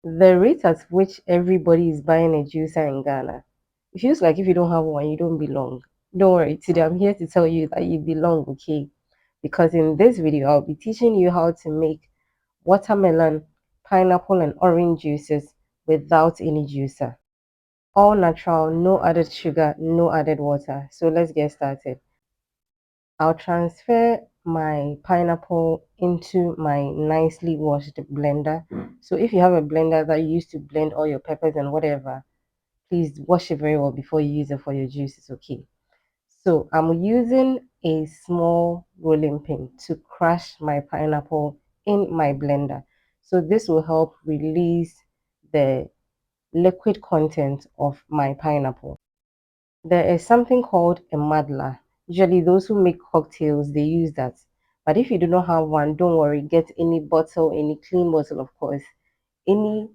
The rate at which everybody is buying a juicer in Ghana, it feels like if you don't have one, you don't belong. Don't worry, today I'm here to tell you that you belong, okay? Because in this video, I'll be teaching you how to make watermelon, pineapple, and orange juices without any juicer. All natural, no added sugar, no added water. So let's get started. I'll transfer my pineapple into my nicely washed blender. So if you have a blender that you use to blend all your peppers and whatever, please wash it very well before you use it for your juices, okay? So I'm using a small rolling pin to crush my pineapple in my blender. So this will help release the liquid content of my pineapple. There is something called a muddler. Usually, those who make cocktails they use that. But if you do not have one, don't worry. Get any bottle, any clean bottle, of course, any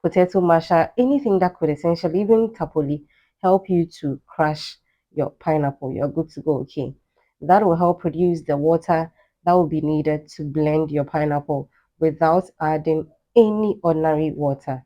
potato masher, anything that could essentially, even tapoli, help you to crush your pineapple. You're good to go. Okay, that will help produce the water that will be needed to blend your pineapple without adding any ordinary water.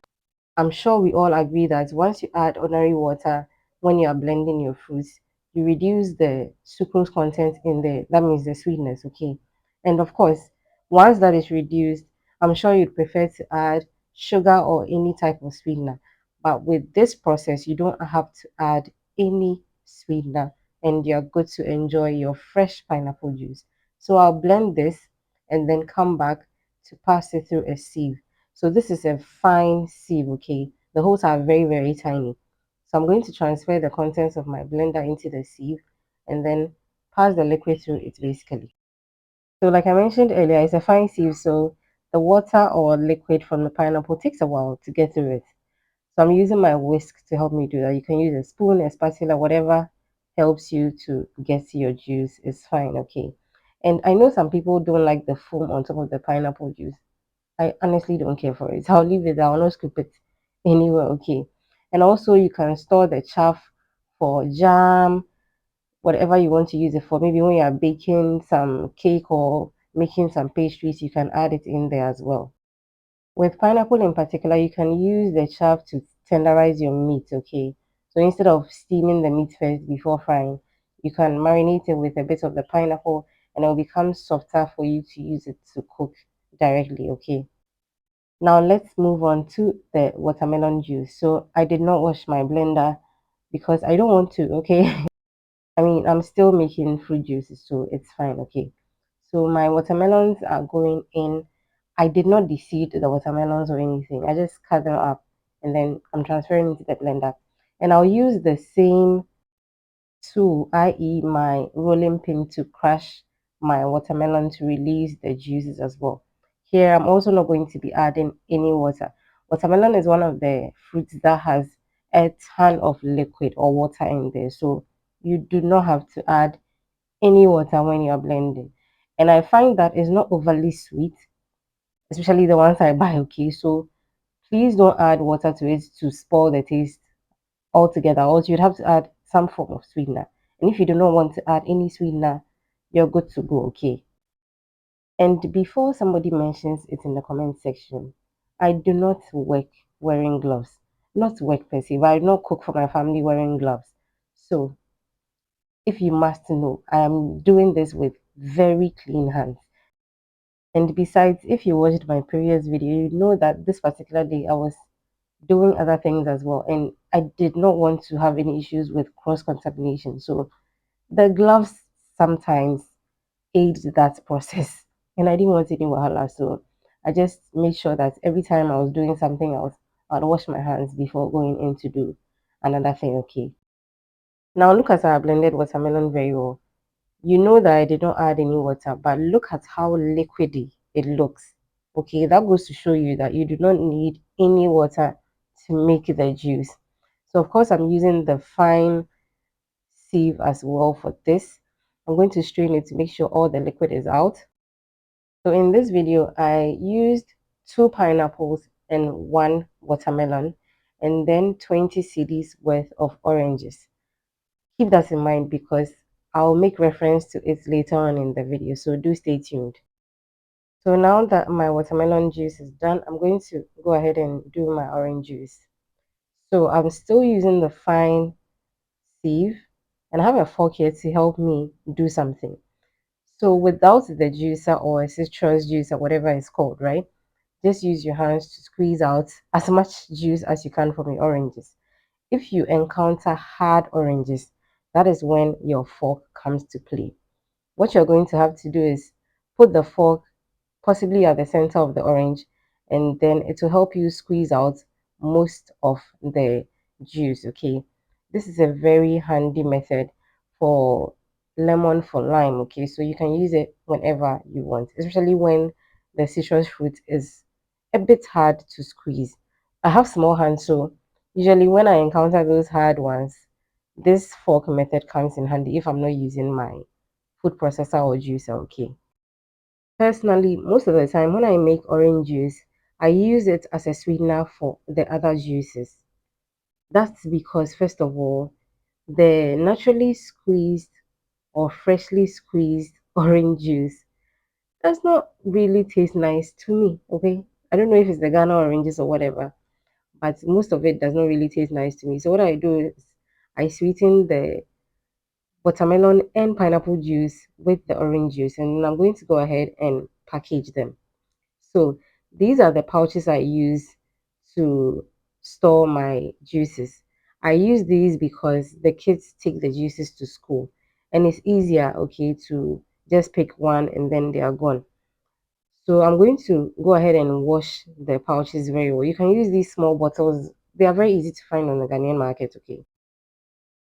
I'm sure we all agree that once you add ordinary water when you are blending your fruits, you reduce the sucrose content in there. That means the sweetness, okay? And of course, once that is reduced, I'm sure you'd prefer to add sugar or any type of sweetener. But with this process, you don't have to add any sweetener and you're good to enjoy your fresh pineapple juice. So I'll blend this and then come back to pass it through a sieve. So this is a fine sieve, okay? The holes are very, very tiny. So I'm going to transfer the contents of my blender into the sieve and then pass the liquid through it basically. So like I mentioned earlier, it's a fine sieve, so the water or liquid from the pineapple takes a while to get through it. So I'm using my whisk to help me do that. You can use a spoon, a spatula, whatever helps you to get to your juice is fine, okay? And I know some people don't like the foam on top of the pineapple juice. I honestly don't care for it. I'll leave it there. I'll not scoop it anywhere, okay? And also, you can store the chaff for jam, whatever you want to use it for. Maybe when you're baking some cake or making some pastries, you can add it in there as well. With pineapple in particular, you can use the chaff to tenderize your meat, okay? So instead of steaming the meat first before frying, you can marinate it with a bit of the pineapple and it will become softer for you to use it to cook directly, okay? Now let's move on to the watermelon juice. So I did not wash my blender because I don't want to, okay? I mean, I'm still making fruit juices, so it's fine, okay? So my watermelons are going in. I did not deseed the watermelons or anything. I just cut them up and then I'm transferring into the blender. And I'll use the same tool, i.e. my rolling pin to crush my watermelon to release the juices as well. Here, I'm also not going to be adding any water. Watermelon is one of the fruits that has a ton of liquid or water in there. So you do not have to add any water when you're blending. And I find that it's not overly sweet, especially the ones I buy, okay? So please don't add water to it to spoil the taste altogether. Also, you'd have to add some form of sweetener. And if you do not want to add any sweetener, you're good to go, okay? And before somebody mentions it in the comment section, I do not work wearing gloves. Not work per se, but I do not cook for my family wearing gloves. So, if you must know, I am doing this with very clean hands. And besides, if you watched my previous video, you know that this particular day I was doing other things as well. And I did not want to have any issues with cross contamination. So the gloves sometimes aid that process. And I didn't want any wahala. So I just made sure that every time I was doing something else, I'd wash my hands before going in to do another thing. Okay. Now look at our blended watermelon very well. You know that I did not add any water, but look at how liquidy it looks. Okay, that goes to show you that you do not need any water to make the juice. So of course I'm using the fine sieve as well for this. I'm going to strain it to make sure all the liquid is out. So in this video, I used 2 pineapples and 1 watermelon and then 20 cedis worth of oranges. Keep that in mind because I'll make reference to it later on in the video, so do stay tuned. So now that my watermelon juice is done, I'm going to go ahead and do my orange juice. So I'm still using the fine sieve, and I have a fork here to help me do something. So without the juicer or a citrus juicer, whatever it's called, right? Just use your hands to squeeze out as much juice as you can from your oranges. If you encounter hard oranges, that is when your fork comes to play. What you're going to have to do is put the fork possibly at the center of the orange, and then it will help you squeeze out most of the juice. Okay, this is a very handy method for lemon for lime. Okay, so you can use it whenever you want, especially when the citrus fruit is a bit hard to squeeze. I have small hands, so usually when I encounter those hard ones, this fork method comes in handy if I'm not using my food processor or juicer. Okay, personally, most of the time when I make orange juice, I use it as a sweetener for the other juices. That's because, first of all, the naturally squeezed or freshly squeezed orange juice does not really taste nice to me. Okay, I don't know if it's the Ghana oranges or whatever, but most of it does not really taste nice to me. So what I do is I sweeten the watermelon and pineapple juice with the orange juice, and then I'm going to go ahead and package them. So these are the pouches I use to store my juices. I use these because the kids take the juices to school, and it's easier, okay, to just pick one and then they are gone. So I'm going to go ahead and wash the pouches very well. You can use these small bottles. They are very easy to find on the Ghanaian market, okay.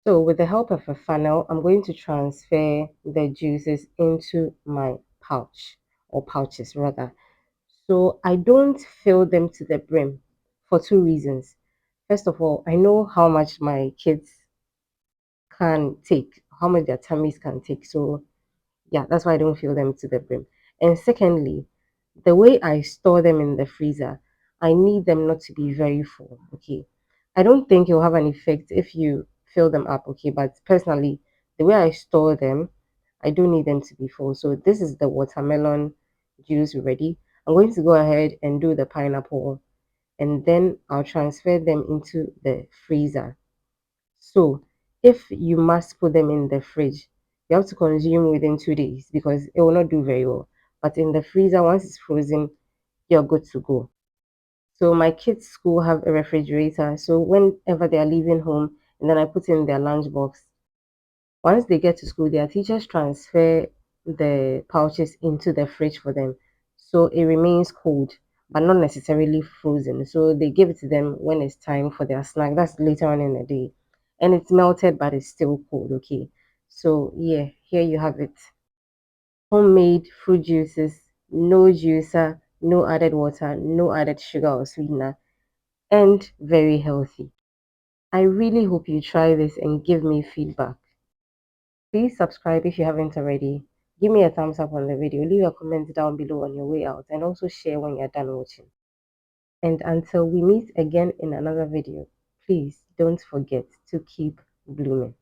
So with the help of a funnel, I'm going to transfer the juices into my pouch, or pouches rather. So I don't fill them to the brim for two reasons. First of all, I know how much my kids can take, how much their tummies can take. So yeah, that's why I don't fill them to the brim. And secondly, the way I store them in the freezer, I need them not to be very full. Okay. I don't think it will have an effect if you fill them up. Okay. But personally, the way I store them, I do need them to be full. So this is the watermelon juice ready. I'm going to go ahead and do the pineapple, and then I'll transfer them into the freezer. So if you must put them in the fridge, you have to consume within 2 days because it will not do very well. But in the freezer, once it's frozen, you're good to go. So my kids' school have a refrigerator. So whenever they are leaving home, and then I put in their lunchbox. Once they get to school, their teachers transfer the pouches into the fridge for them. So it remains cold, but not necessarily frozen. So they give it to them when it's time for their snack. That's later on in the day. And it's melted, but it's still cold. Okay. So yeah, here you have it. Homemade fruit juices, no juicer, no added water, no added sugar or sweetener, and very healthy. I really hope you try this and give me feedback. Please subscribe if you haven't already. Give me a thumbs up on the video. Leave a comment down below on your way out, and also share when you're done watching. And until we meet again in another video, please don't forget to keep blooming.